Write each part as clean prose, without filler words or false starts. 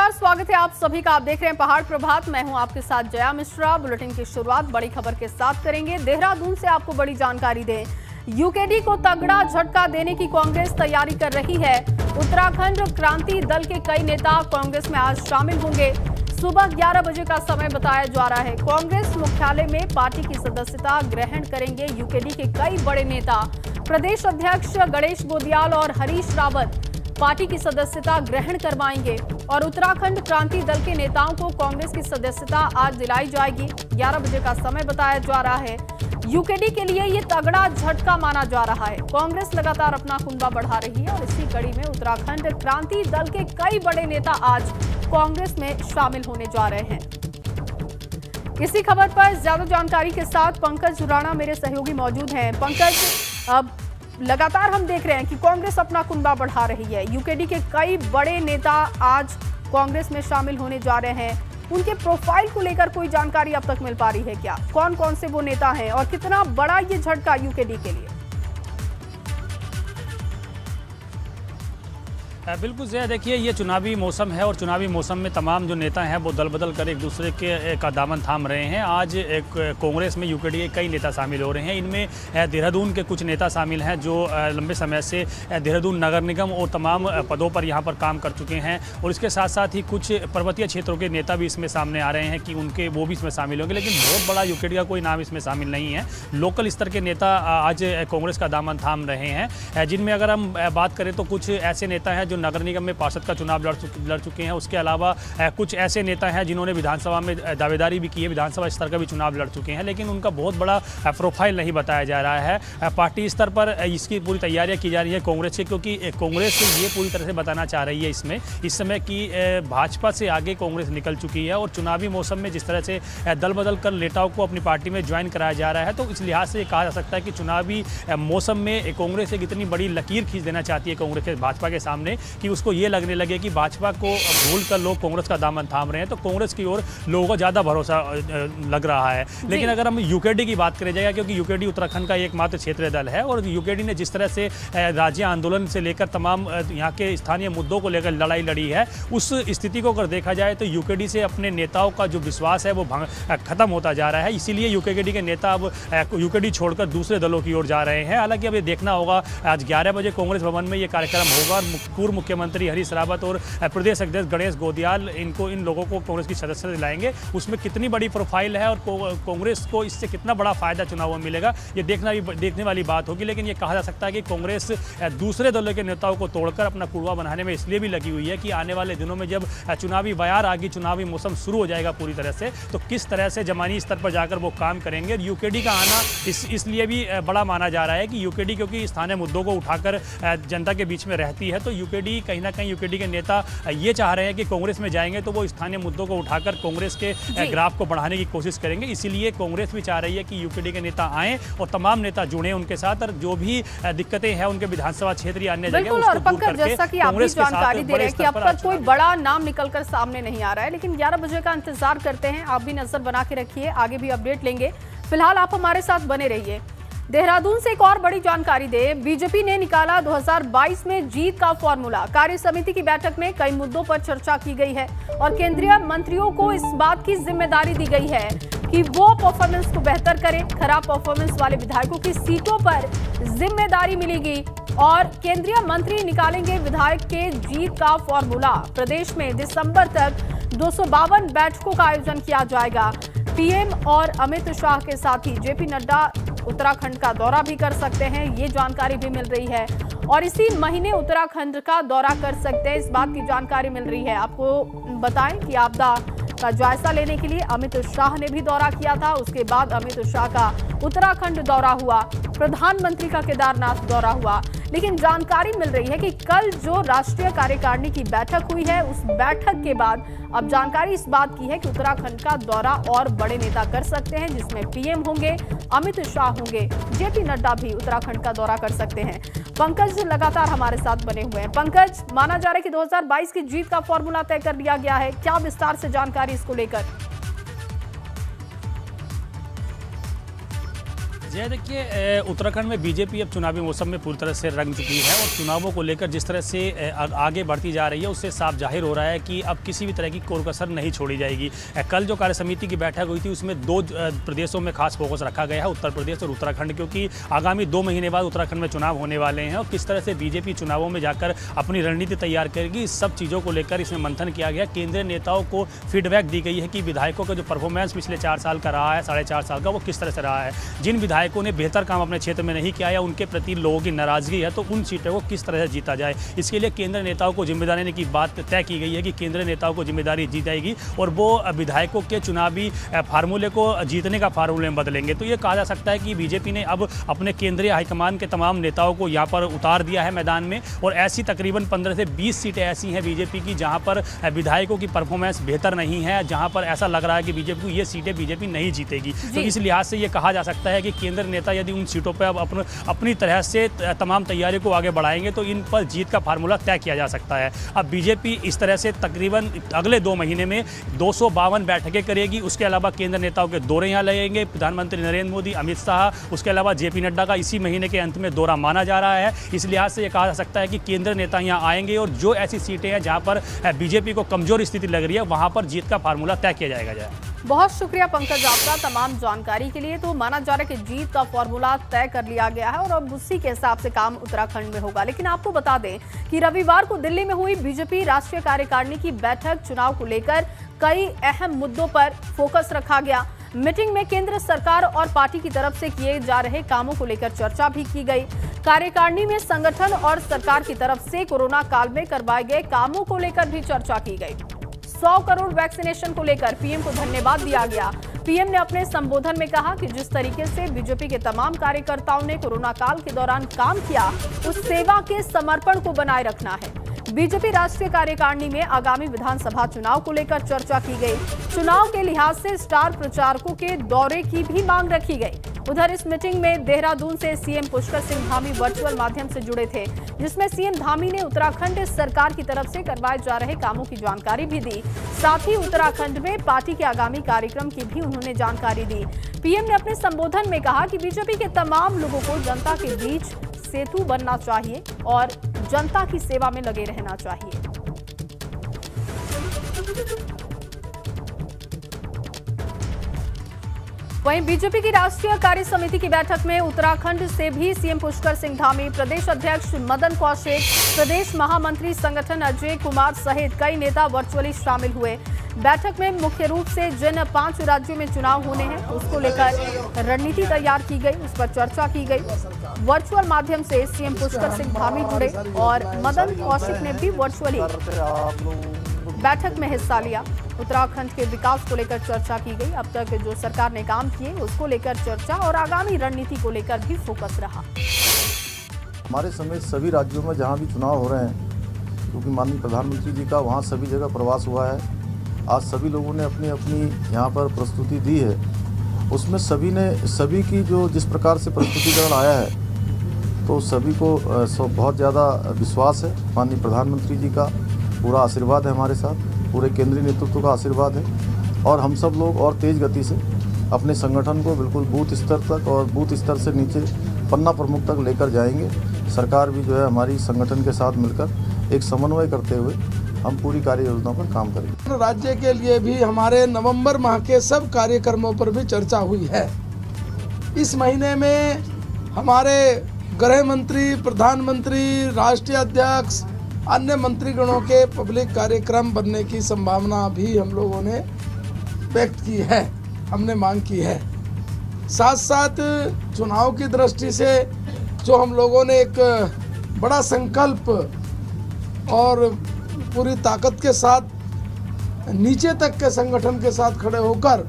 नमस्कार, स्वागत है आप सभी का। आप देख रहे हैं पहाड़ प्रभात। मैं हूं आपके साथ जया मिश्रा। बुलेटिन की शुरुआत बड़ी खबर के साथ करेंगे। देहरादून से आपको बड़ी जानकारी दें। यूकेडी को तगड़ा झटका देने की कांग्रेस तैयारी कर रही है। उत्तराखंड क्रांति दल के कई नेता कांग्रेस में आज शामिल होंगे। सुबह 11 बजे का समय बताया जा रहा है। कांग्रेस मुख्यालय में पार्टी की सदस्यता ग्रहण करेंगे यूकेडी के कई बड़े नेता। प्रदेश अध्यक्ष गणेश गोदियाल और हरीश रावत पार्टी की सदस्यता ग्रहण करवाएंगे और उत्तराखंड क्रांति दल के नेताओं को कांग्रेस की सदस्यता आज दिलाई जाएगी। 11 बजे का समय बताया जा रहा है। यूकेडी के लिए ये तगड़ा झटका माना जा रहा है। कांग्रेस लगातार अपना कुंबा बढ़ा रही है और इसी कड़ी में उत्तराखंड क्रांति दल के कई बड़े नेता आज कांग्रेस में शामिल होने जा रहे हैं। इसी खबर पर ज्यादा जानकारी के साथ पंकज राणा मेरे सहयोगी मौजूद हैं। पंकज, अब लगातार हम देख रहे हैं कि कांग्रेस अपना कुंबा बढ़ा रही है। यूकेडी के कई बड़े नेता आज कांग्रेस में शामिल होने जा रहे हैं। उनके प्रोफाइल को लेकर कोई जानकारी अब तक मिल पा रही है क्या? कौन कौन से वो नेता हैं और कितना बड़ा ये झटका यूकेडी के लिए? बिल्कुल जया, देखिए ये चुनावी मौसम है और चुनावी मौसम में तमाम जो नेता हैं वो दल बदल कर एक दूसरे के का दामन थाम रहे हैं। आज एक कांग्रेस में यूकेडी के कई नेता शामिल हो रहे हैं। इनमें देहरादून के कुछ नेता शामिल हैं जो लंबे समय से देहरादून नगर निगम और तमाम पदों पर यहाँ पर काम कर चुके हैं और इसके साथ साथ ही कुछ पर्वतीय क्षेत्रों के नेता भी इसमें सामने आ रहे हैं कि उनके वो भी इसमें शामिल होंगे। लेकिन बहुत बड़ा यूकेडी का कोई नाम इसमें शामिल नहीं है। लोकल स्तर के नेता आज कांग्रेस का दामन थाम रहे हैं, जिनमें अगर हम बात करें तो कुछ ऐसे नेता हैं नगर निगम में पार्षद का चुनाव लड़ चुके हैं। उसके अलावा कुछ ऐसे नेता हैं जिन्होंने विधानसभा में दावेदारी भी की है, विधानसभा स्तर का भी चुनाव लड़ चुके हैं, लेकिन उनका बहुत बड़ा प्रोफाइल नहीं बताया जा रहा है। पार्टी स्तर पर इसकी पूरी तैयारियां की जा रही है कांग्रेस की, क्योंकि कांग्रेस ये पूरी तरह से बताना चाह रही है इस समय कि भाजपा से आगे कांग्रेस निकल चुकी है और चुनावी मौसम में जिस तरह से दल बदल कर नेताओं को अपनी पार्टी में ज्वाइन कराया जा रहा है, तो इस लिहाज से कहा जा सकता है कि चुनावी मौसम में कांग्रेस एक इतनी बड़ी लकीर खींच देना चाहती है कांग्रेस के भाजपा के सामने कि उसको ये लगने लगे कि भाजपा को भूल कर लोग कांग्रेस का दामन थाम रहे हैं, तो कांग्रेस की ओर लोगों को ज़्यादा भरोसा लग रहा है। लेकिन अगर हम यूकेडी की बात करें जाएगा, क्योंकि यूकेडी उत्तराखंड का एकमात्र क्षेत्रीय दल है और यूकेडी ने जिस तरह से राज्य आंदोलन से लेकर तमाम यहाँ के स्थानीय मुद्दों को लेकर लड़ाई लड़ी है, उस स्थिति को अगर देखा जाए तो यूकेडी से अपने नेताओं का जो विश्वास है वो खत्म होता जा रहा है। इसीलिए यूकेडी के नेता अब यूकेडी छोड़कर दूसरे दलों की ओर जा रहे हैं। हालांकि अब ये देखना होगा, आज 11 बजे कांग्रेस भवन में ये कार्यक्रम होगा और पूर्व मुख्यमंत्री हरीश रावत और प्रदेश अध्यक्ष गणेश गोदियाल इन लोगों को कांग्रेस की सदस्यता दिलाएंगे। उसमें कितनी बड़ी प्रोफाइल है और कांग्रेस को इससे कितना बड़ा फायदा चुनाव में मिलेगा, ये देखने वाली बात होगी। लेकिन ये कहा जा सकता है कि कांग्रेस दूसरे दलों के नेताओं को तोड़कर अपना कुड़वा बनाने में इसलिए भी लगी हुई है कि आने वाले दिनों में जब चुनावी बयार आगे, चुनावी मौसम शुरू हो जाएगा पूरी तरह से, तो किस तरह से जमानी स्तर पर जाकर वो काम करेंगे। यूकेडी का आना इसलिए भी बड़ा माना जा रहा है कि यूकेडी क्योंकि स्थानीय मुद्दों को उठाकर जनता के बीच में रहती है, तो यूकेडी कहीं ना कहीं यूकेडी के नेता ये चाह रहे हैं कि कांग्रेस में जाएंगे तो वो स्थानीय मुद्दों को उठाकर कांग्रेस के ग्राफ को बढ़ाने की कोशिश करेंगे। इसीलिए कांग्रेस भी चाह रही है कि यूकेडी के नेता आएं और तमाम नेता जुड़े उनके साथ और जो भी दिक्कतें हैं उनके विधानसभा क्षेत्र या अन्य जगह उसको दूर करके जैसा कि आप जानकारी दे रहे हैं कि अब तक कोई बड़ा नाम निकलकर सामने नहीं आ रहा है, लेकिन 11 बजे का इंतजार करते हैं। आप भी नजर बना के रखिए, आगे भी अपडेट लेंगे। फिलहाल आप हमारे साथ बने रहिए। देहरादून से एक और बड़ी जानकारी दे। बीजेपी ने निकाला 2022 में जीत का फॉर्मूला। कार्य समिति की बैठक में कई मुद्दों पर चर्चा की गई है और केंद्रीय मंत्रियों को इस बात की जिम्मेदारी दी गई है कि वो परफॉर्मेंस को बेहतर करें। खराब परफॉर्मेंस वाले विधायकों की सीटों पर जिम्मेदारी मिलेगी और केंद्रीय मंत्री निकालेंगे विधायक के जीत का फॉर्मूला। प्रदेश में दिसंबर तक 252 बैठकों का आयोजन किया जाएगा। पीएम और अमित शाह के साथ ही जेपी नड्डा उत्तराखंड का दौरा भी कर सकते हैं, ये जानकारी भी मिल रही है और इसी महीने उत्तराखंड का दौरा कर सकते हैं, इस बात की जानकारी मिल रही है। आपको बताएं कि आपदा का जायजा लेने के लिए अमित शाह ने भी दौरा किया था। उसके बाद अमित शाह का उत्तराखंड दौरा हुआ, प्रधानमंत्री का केदारनाथ दौरा हुआ। लेकिन जानकारी मिल रही है कि कल जो राष्ट्रीय कार्यकारिणी की बैठक हुई है, उस बैठक के बाद अब जानकारी इस बात की है कि उत्तराखंड का दौरा और बड़े नेता कर सकते हैं, जिसमें पीएम होंगे, अमित शाह होंगे, जेपी नड्डा भी उत्तराखंड का दौरा कर सकते हैं। पंकज लगातार हमारे साथ बने हुए हैं। पंकज, माना जा रहा है कि 2022 की जीत का फॉर्मूला तय कर लिया गया है, क्या विस्तार से जानकारी इसको लेकर? जय, देखिए उत्तराखंड में बीजेपी अब चुनावी मौसम में पूरी तरह से रंग चुकी है और चुनावों को लेकर जिस तरह से आगे बढ़ती जा रही है उससे साफ जाहिर हो रहा है कि अब किसी भी तरह की कोर कसर नहीं छोड़ी जाएगी। कल जो कार्य समिति की बैठक हुई थी उसमें 2 प्रदेशों में खास फोकस रखा गया है, उत्तर प्रदेश और उत्तराखंड, क्योंकि आगामी 2 महीने बाद उत्तराखंड में चुनाव होने वाले हैं और किस तरह से बीजेपी चुनावों में जाकर अपनी रणनीति तैयार करेगी, इस सब चीज़ों को लेकर इसमें मंथन किया गया। केंद्रीय नेताओं को फीडबैक दी गई है कि विधायकों का जो परफॉर्मेंस पिछले 4 साल का रहा है, 4.5 साल का, वो किस तरह से रहा है। जिन विधायकों ने बेहतर काम अपने क्षेत्र में नहीं किया या उनके प्रति लोगों की नाराजगी है, तो उन सीटों को किस तरह से जीता जाए, इसके लिए केंद्र नेताओं को जिम्मेदारी देने की बात तय की गई है कि केंद्र नेताओं को जिम्मेदारी दी जाएगी और वो विधायकों के चुनावी फार्मूले को जीतने का फार्मूले में बदलेंगे। तो ये कहा जा सकता है कि बीजेपी ने अब अपने केंद्रीय हाईकमान के तमाम नेताओं को यहाँ पर उतार दिया है मैदान में और ऐसी तकरीबन 15 से 20 सीटें ऐसी हैं बीजेपी की जहाँ पर विधायकों की परफॉर्मेंस बेहतर नहीं है, जहाँ पर ऐसा लग रहा है कि बीजेपी को ये सीटें बीजेपी नहीं जीतेगी। तो इस लिहाज से ये कहा जा सकता है कि केंद्र नेता यदि उन सीटों पर अब अपनी तरह से तमाम तैयारी को आगे बढ़ाएंगे तो इन पर जीत का फार्मूला तय किया जा सकता है। अब बीजेपी इस तरह से तकरीबन अगले 2 महीने में 252 बैठकें करेगी। उसके अलावा केंद्र नेताओं के दौरे यहाँ लगेंगे। प्रधानमंत्री नरेंद्र मोदी, अमित शाह, उसके अलावा जेपी नड्डा का इसी महीने के अंत में दौरा माना जा रहा है। इस लिहाज से ये कहा जा सकता है कि केंद्र नेता यहाँ आएंगे और जो ऐसी सीटें हैं जहाँ पर बीजेपी को कमजोर स्थिति लग रही है वहाँ पर जीत का फार्मूला तय किया जाएगा। बहुत शुक्रिया पंकज आपका तमाम जानकारी के लिए। तो माना जा रहा है कि जीत का फॉर्मूला तय कर लिया गया है और अब उसी के हिसाब से काम उत्तराखंड में होगा। लेकिन आपको बता दें कि रविवार को दिल्ली में हुई बीजेपी राष्ट्रीय कार्यकारिणी की बैठक चुनाव को लेकर कई अहम मुद्दों पर फोकस रखा गया। मीटिंग में केंद्र सरकार और पार्टी की तरफ से किए जा रहे कामों को लेकर चर्चा भी की गई। कार्यकारिणी में संगठन और सरकार की तरफ से कोरोना काल में करवाए गए कामों को लेकर भी चर्चा की गई। 100 करोड़ वैक्सीनेशन को लेकर पीएम को धन्यवाद दिया गया। पीएम ने अपने संबोधन में कहा कि जिस तरीके से बीजेपी के तमाम कार्यकर्ताओं ने कोरोना काल के दौरान काम किया, उस सेवा के समर्पण को बनाए रखना है। बीजेपी राष्ट्रीय कार्यकारिणी में आगामी विधानसभा चुनाव को लेकर चर्चा की गई। चुनाव के लिहाज से स्टार प्रचारकों के दौरे की भी मांग रखी गई। उधर इस मीटिंग में देहरादून से सीएम पुष्कर सिंह धामी वर्चुअल माध्यम से जुड़े थे, जिसमें सीएम धामी ने उत्तराखंड सरकार की तरफ से करवाए जा रहे कामों की जानकारी भी दी। साथ ही उत्तराखंड में पार्टी के आगामी कार्यक्रम की भी उन्होंने जानकारी दी। पीएम ने अपने संबोधन में कहा कि बीजेपी के तमाम लोगों को जनता के बीच सेतु बनना चाहिए और जनता की सेवा में लगे रहना चाहिए। वहीं बीजेपी की राष्ट्रीय कार्य समिति की बैठक में उत्तराखंड से भी सीएम पुष्कर सिंह धामी, प्रदेश अध्यक्ष मदन कौशिक, प्रदेश महामंत्री संगठन अजय कुमार सहित कई नेता वर्चुअली शामिल हुए। बैठक में मुख्य रूप से जिन 5 राज्यों में चुनाव होने हैं उसको लेकर रणनीति तैयार की गई, उस पर चर्चा की गई। वर्चुअल माध्यम से सीएम पुष्कर सिंह धामी जुड़े और मदन कौशिक ने भी वर्चुअली बैठक में हिस्सा लिया। उत्तराखंड के विकास को लेकर चर्चा की गई। अब तक जो सरकार ने काम किए उसको लेकर चर्चा और आगामी रणनीति को लेकर भी फोकस रहा। हमारे समेत सभी राज्यों में जहां भी चुनाव हो रहे हैं, क्योंकि माननीय प्रधानमंत्री जी का वहां सभी जगह प्रवास हुआ है, आज सभी लोगों ने अपनी अपनी यहाँ पर प्रस्तुति दी है। उसमें सभी की जो जिस प्रकार से प्रस्तुतिकरण आया है तो सभी को बहुत ज़्यादा विश्वास है। माननीय प्रधानमंत्री जी का पूरा आशीर्वाद है हमारे साथ, पूरे केंद्रीय नेतृत्व का आशीर्वाद है और हम सब लोग और तेज़ गति से अपने संगठन को बिल्कुल बूथ स्तर तक और बूथ स्तर से नीचे पन्ना प्रमुख तक लेकर जाएंगे। सरकार भी जो है हमारी संगठन के साथ मिलकर एक समन्वय करते हुए हम पूरी कार्य योजना पर काम करेंगे। राज्य के लिए भी हमारे नवंबर माह के सब कार्यक्रमों पर भी चर्चा हुई है। इस महीने में हमारे गृह मंत्री, प्रधानमंत्री, राष्ट्रीय अध्यक्ष, अन्य मंत्रीगणों के पब्लिक कार्यक्रम बनने की संभावना भी हम लोगों ने व्यक्त की है, हमने मांग की है। साथ साथ चुनाव की दृष्टि से जो हम लोगों ने एक बड़ा संकल्प और पूरी ताकत के साथ नीचे तक के संगठन के साथ खड़े होकर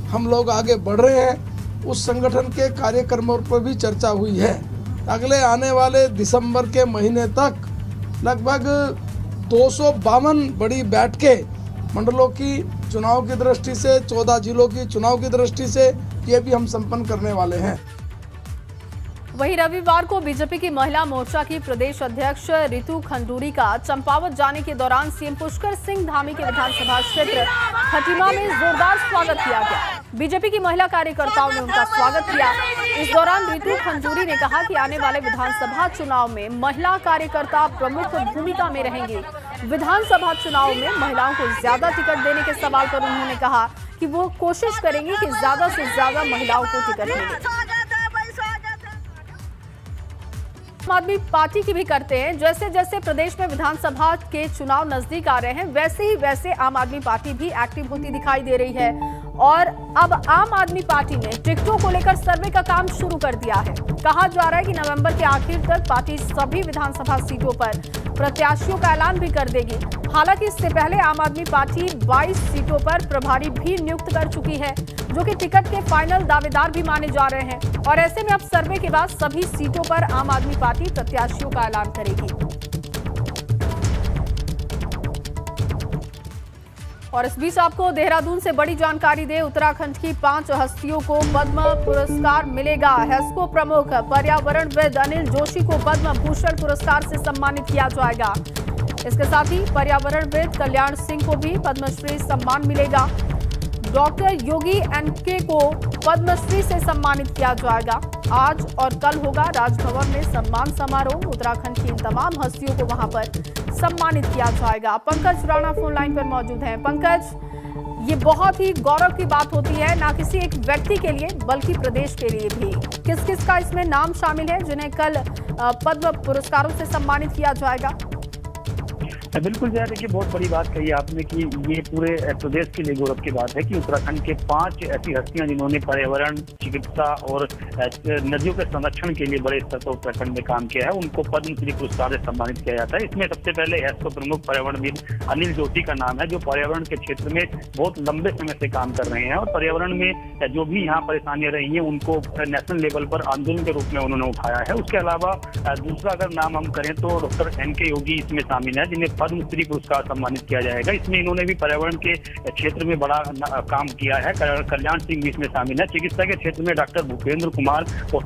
हम लोग आगे बढ़ रहे हैं, उस संगठन के कार्यक्रमों पर भी चर्चा हुई है। अगले आने वाले दिसंबर के महीने तक लगभग 252 बड़ी बैठकें मंडलों की चुनाव की दृष्टि से, 14 जिलों की चुनाव की दृष्टि से ये भी हम संपन्न करने वाले हैं। वहीं रविवार को बीजेपी की महिला मोर्चा की प्रदेश अध्यक्ष रितु खंडूरी का चंपावत जाने के दौरान सीएम पुष्कर सिंह धामी के विधानसभा क्षेत्र खटीमा में जोरदार स्वागत किया गया। बीजेपी की महिला कार्यकर्ताओं ने उनका स्वागत किया। इस दौरान रितु खंजूरी ने कहा कि आने वाले विधानसभा चुनाव में महिला कार्यकर्ता प्रमुख भूमिका में रहेंगी। विधानसभा चुनाव में महिलाओं को ज्यादा टिकट देने के सवाल पर उन्होंने कहा कि वो कोशिश करेंगी कि ज्यादा से ज्यादा महिलाओं को टिकट मिले। आम आदमी पार्टी की भी करते हैं। जैसे जैसे प्रदेश में विधानसभा के चुनाव नजदीक आ रहे हैं वैसे आम आदमी पार्टी भी एक्टिव होती दिखाई दे रही है और अब आम आदमी पार्टी ने टिकटों को लेकर सर्वे का काम शुरू कर दिया है। कहा जा रहा है कि नवंबर के आखिर तक पार्टी सभी विधानसभा सीटों पर प्रत्याशियों का ऐलान भी कर देगी। हालांकि इससे पहले आम आदमी पार्टी 22 सीटों पर प्रभारी भी नियुक्त कर चुकी है, जो कि टिकट के फाइनल दावेदार भी माने जा रहे हैं। और ऐसे में अब सर्वे के बाद सभी सीटों पर आम आदमी पार्टी प्रत्याशियों का ऐलान करेगी। और इस बीच आपको देहरादून से बड़ी जानकारी दे, उत्तराखंड की 5 हस्तियों को पद्म पुरस्कार मिलेगा। हेस्को प्रमुख पर्यावरणविद अनिल जोशी को पद्म भूषण पुरस्कार से सम्मानित किया जाएगा। इसके साथ ही पर्यावरणविद कल्याण सिंह को भी पद्मश्री सम्मान मिलेगा। डॉक्टर योगी एनके को पद्मश्री से सम्मानित किया जाएगा। आज और कल होगा राजभवन में सम्मान समारोह। उत्तराखंड की इन तमाम हस्तियों को वहां पर सम्मानित किया जाएगा। पंकज राणा फोन लाइन पर मौजूद हैं। पंकज, ये बहुत ही गौरव की बात होती है, ना किसी एक व्यक्ति के लिए बल्कि प्रदेश के लिए भी। किस किस का इसमें नाम शामिल है जिन्हें कल पद्म पुरस्कारों से सम्मानित किया जाएगा? बिल्कुल जया, देखिए बहुत बड़ी बात कही आपने कि ये पूरे प्रदेश के लिए गौरव की बात है कि उत्तराखंड के 5 ऐसी हस्तियां जिन्होंने पर्यावरण, चिकित्सा और नदियों के संरक्षण के लिए बड़े स्तर पर उत्तराखंड में काम किया है, उनको पद्मश्री पुरस्कार से सम्मानित किया जाता है। इसमें सबसे पहले हेस्को प्रमुख पर्यावरणविद अनिल जोशी का नाम है, जो पर्यावरण के क्षेत्र में बहुत लंबे समय से काम कर रहे हैं और पर्यावरण में जो भी यहाँ परेशानियां रही हैं उनको नेशनल लेवल पर आंदोलन के रूप में उन्होंने उठाया है। उसके अलावा दूसरा अगर नाम हम करें तो डॉक्टर एनके योगी इसमें शामिल है, जिन्हें पद्मश्री पुरस्कार सम्मानित किया जाएगा। इसमें इन्होंने भी पर्यावरण के क्षेत्र में बड़ा काम किया है। कल्याण सिंह भी इसमें शामिल है। चिकित्सा के क्षेत्र में डॉक्टर भूपेंद्र कुमार और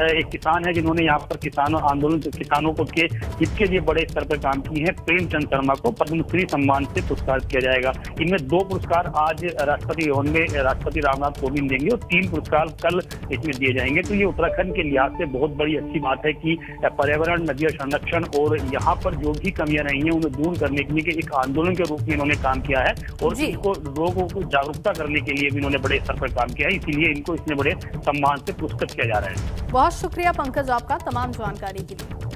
एक किसान है जिन्होंने यहाँ पर किसानों को के हित के लिए बड़े स्तर पर काम किए हैं। प्रेमचंद शर्मा को पद्मश्री सम्मान से पुरस्कार किया जाएगा। इनमें 2 पुरस्कार आज राष्ट्रपति भवन में राष्ट्रपति रामनाथ कोविंद देंगे और 3 पुरस्कार कल इसमें दिए जाएंगे। तो ये उत्तराखंड के लिहाज से बहुत बड़ी अच्छी बात है कि पर्यावरण, नदियों संरक्षण और यहाँ पर जो भी कमियां रही हैं उन्हें दूर करने के लिए एक आंदोलन के रूप में इन्होंने काम किया है और इनको लोगों को जागरूकता करने के लिए भी इन्होंने बड़े स्तर पर काम किया है। इसीलिए इनको इसमें बड़े सम्मान से पुरस्कृत किया जा रहा है। बहुत शुक्रिया पंकज आपका तमाम जानकारी के लिए।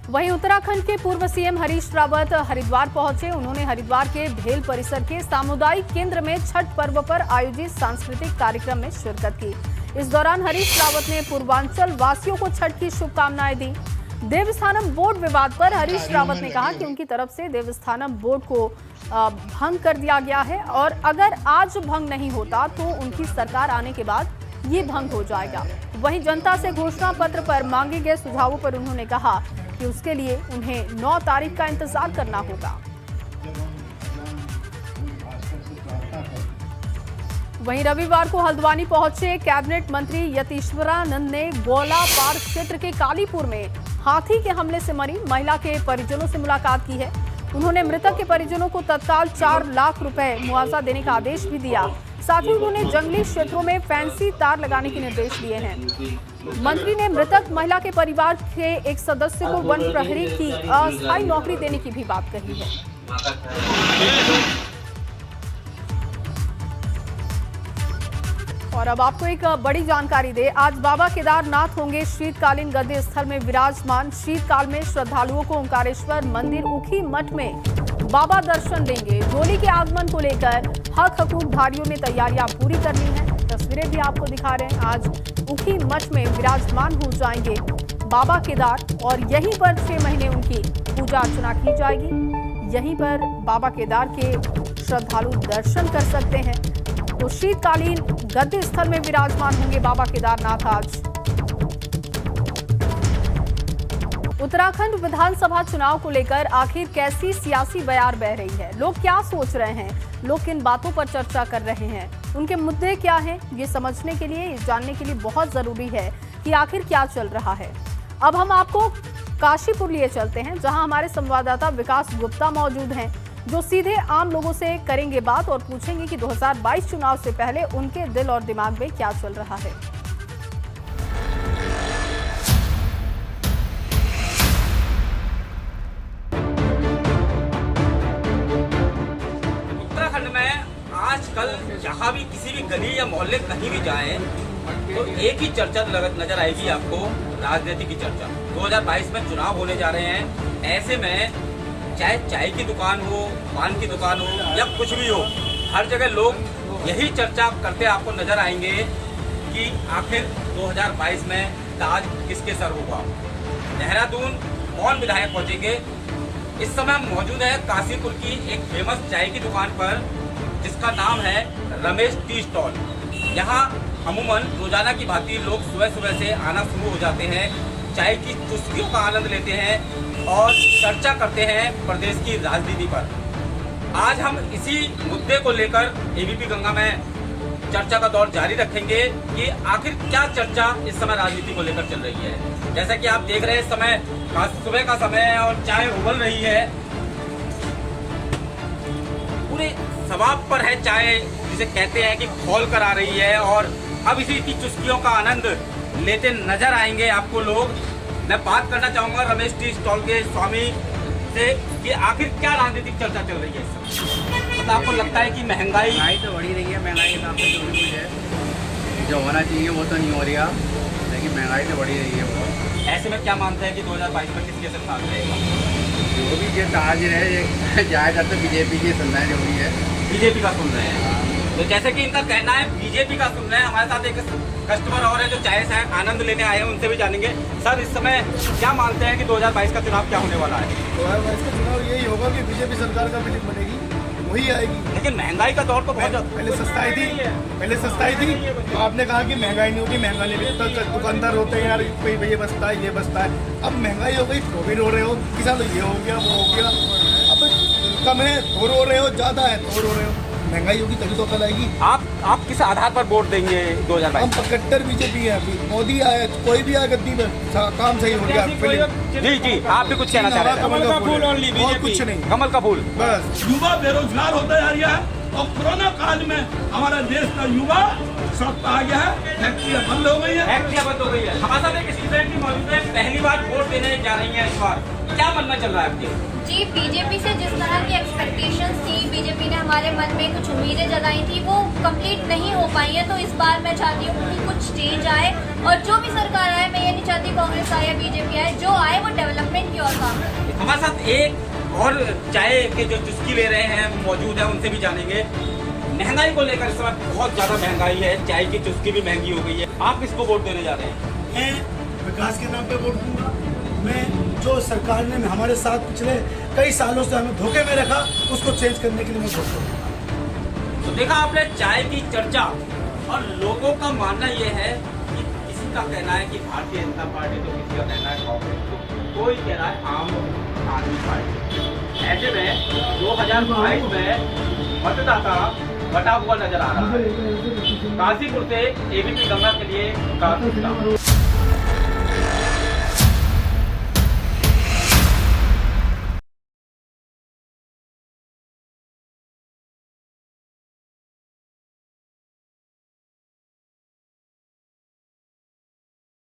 वहीं उत्तराखंड के पूर्व सीएम हरीश रावत हरिद्वार पहुंचे। उन्होंने हरिद्वार के भेल परिसर के सामुदायिक केंद्र में छठ पर्व पर आयोजित सांस्कृतिक कार्यक्रम में शिरकत की। इस दौरान हरीश रावत ने पूर्वांचल वासियों को छठ की शुभकामनाएं दी। देवस्थानम बोर्ड विवाद पर हरीश रावत ने कहा कि उनकी तरफ से देवस्थानम बोर्ड को भंग कर दिया गया है और अगर आज भंग नहीं होता तो उनकी सरकार आने के बाद ये भंग हो जाएगा। वहीं जनता से घोषणा पत्र पर मांगे गए सुझावों पर उन्होंने कहा कि उसके लिए उन्हें 9 तारीख का इंतजार करना होगा। वहीं रविवार को हल्द्वानी पहुंचे कैबिनेट मंत्री यतीश्वरानंद ने गोला पार क्षेत्र के कालीपुर में हाथी के हमले से मरी महिला के परिजनों से मुलाकात की है। उन्होंने मृतक के परिजनों को तत्काल 4 लाख रुपए मुआवजा देने का आदेश भी दिया। साथ ही उन्होंने जंगली क्षेत्रों में फैंसी तार लगाने के निर्देश दिए हैं। मंत्री ने मृतक महिला के परिवार के एक सदस्य को वन प्रहरी की अस्थायी नौकरी देने की भी बात कही है। और अब आपको एक बड़ी जानकारी दे, आज बाबा केदारनाथ होंगे शीतकालीन गद्दी स्थल में विराजमान। शीतकाल में श्रद्धालुओं को ओंकारेश्वर मंदिर उखी मठ में बाबा दर्शन देंगे। डोली के आगमन को लेकर हक हकूकधारियों ने तैयारियां पूरी कर ली हैं। तस्वीरें भी आपको दिखा रहे हैं। आज उखी मठ में विराजमान हो जाएंगे बाबा केदार और यहीं पर 6 महीने उनकी पूजा अर्चना की जाएगी। यहीं पर बाबा केदार के श्रद्धालु दर्शन कर सकते हैं। तो शीतकालीन गद्दी स्थल में विराजमान होंगे बाबा केदारनाथ आज। उत्तराखंड विधानसभा चुनाव को लेकर आखिर कैसी सियासी बयार बह रही है, लोग क्या सोच रहे हैं, लोग किन बातों पर चर्चा कर रहे हैं, उनके मुद्दे क्या हैं, ये समझने के लिए, जानने के लिए बहुत जरूरी है कि आखिर क्या चल रहा है। अब हम आपको काशीपुर लिए चलते हैं, जहां हमारे संवाददाता विकास गुप्ता मौजूद हैं, जो सीधे आम लोगों से करेंगे बात और पूछेंगे कि 2022 चुनाव से पहले उनके दिल और दिमाग में क्या चल रहा है। उत्तराखंड में आजकल जहाँ भी किसी भी गली या मोहल्ले कहीं भी जाएं तो एक ही चर्चा नजर आएगी आपको, राजनीति की चर्चा। 2022 में चुनाव होने जा रहे हैं। ऐसे में चाहे चाय की दुकान हो, पान की दुकान हो या कुछ भी हो, हर जगह लोग यही चर्चा करते आपको नजर आएंगे कि आखिर 2022 में ताज किसके सर होगा। देहरादून कौन विधायक पहुंचेंगे। इस समय हम मौजूद है काशीपुर की एक फेमस चाय की दुकान पर, जिसका नाम है रमेश टी स्टॉल। यहाँ अमूमन रोजाना की भांति लोग सुबह सुबह से आना शुरू हो जाते हैं, चाय की चुस्कियों का आनंद लेते हैं और चर्चा करते हैं प्रदेश की राजनीति पर। आज हम इसी मुद्दे को लेकर एबीपी गंगा में चर्चा का दौर जारी रखेंगे कि आखिर क्या चर्चा इस समय राजनीति को लेकर चल रही है। जैसा कि आप देख रहे हैं, इस समय सुबह का समय है और चाय उबल रही है। पूरे सवाब पर है चाय, जिसे कहते हैं कि खोल कर आ रही है और अब इसी की चुस्कियों का आनंद लेते नजर आएंगे आपको लोग। मैं बात करना चाहूंगा रमेश टी स्टॉल के स्वामी से कि आखिर क्या राजनीतिक चर्चा चल रही है इस समय। मतलब आपको लगता है कि महंगाई तो बढ़ी रही है, महंगाई के नाम पे जो भी है जो होना चाहिए वो तो नहीं हो रही है, लेकिन महंगाई तो बढ़ी रही है बहुत। ऐसे में क्या मानते हैं कि 2022 में किसके साथ रहेगा? जो भी ये ताज है ज़्यादातर तो बीजेपी की सुनना है, जो भी है बीजेपी का सुन रहे हैं। तो जैसे कि इनका कहना है बीजेपी का सुन रहे हैं। हमारे साथ एक कस्टमर और है जो चाय से आनंद लेने आए हैं, उनसे भी जानेंगे। सर, इस समय क्या मानते हैं कि 2022 का चुनाव क्या होने वाला है? 2022 का चुनाव यही होगा कि बीजेपी सरकार का बिल्डिंग बनेगी, वही आएगी। लेकिन महंगाई का दौर तो बहुत पहले सस्ताई थी, तो आपने कहा कि महंगाई नहीं होगी, महंगाई नहीं होगी, तो दुकानदार होते हैं यार ये बसता है, ये बसता है। अब महंगाई हो गई, कोविड हो रहे हो, किसान ये हो गया, वो हो गया। अब कम है तो रो रहे हो, ज़्यादा है तो रो रहे हो। महंगाई होगी तभी तो अकल आएगी। आप किस आधार पर वोट देंगे 2022? हम कट्टर बीजेपी है। अभी मोदी आए, कोई भी आए गद्दी में, काम सही हो गया। जी, आप भी कुछ कहना चाह रहे हैं? कमल का फूल और कुछ नहीं, कमल का फूल। बस युवा बेरोजगार होता जा रहा है और कोरोना काल में हमारा देश का युवा सख्त आ गया है, फैक्ट्रियाँ बंद हो गई है। हमारे साथ एक स्टूडेंट भी मौजूद है, पहली बार वोट देने जा रही है इस बार। क्या मनना चल रहा है आपके? जी, बीजेपी से जिस तरह की एक्सपेक्टेशंस थी, बीजेपी ने हमारे मन में कुछ उम्मीदें जगाई थी, वो कंप्लीट नहीं हो पाई है। तो इस बार मैं चाहती हूँ कि कुछ चेंज आए और जो भी सरकार आए, मैं ये नहीं चाहती कांग्रेस आए या बीजेपी आए, जो आए वो डेवलपमेंट की ओर काम करे। हमारे साथ एक और चाय के जो चुस्की ले रहे हैं मौजूद है, उनसे भी जानेंगे। महंगाई को लेकर इस समय बहुत ज्यादा महंगाई है, चाय की चुस्की भी महंगी हो गई है। आप किसको वोट देने जा रहे हैं? मैं विकास के नाम पे वोट दूंगा। मैं जो सरकार ने हमारे साथ पिछले कई सालों से हमें धोखे में रखा, उसको चेंज करने के लिए मैं वोट करूँगा। तो देखा आपने चाय की चर्चा, और लोगों का मानना ये है कि किसी का कहना है कि भारतीय जनता पार्टी, तो किसी का कहना है कांग्रेस, तो कोई कह रहा है आम आदमी पार्टी। ऐसे में 2022 में मतदाता बटा हुआ नजर आ रहा है। काशीपुर से एबीपी गंगा के लिए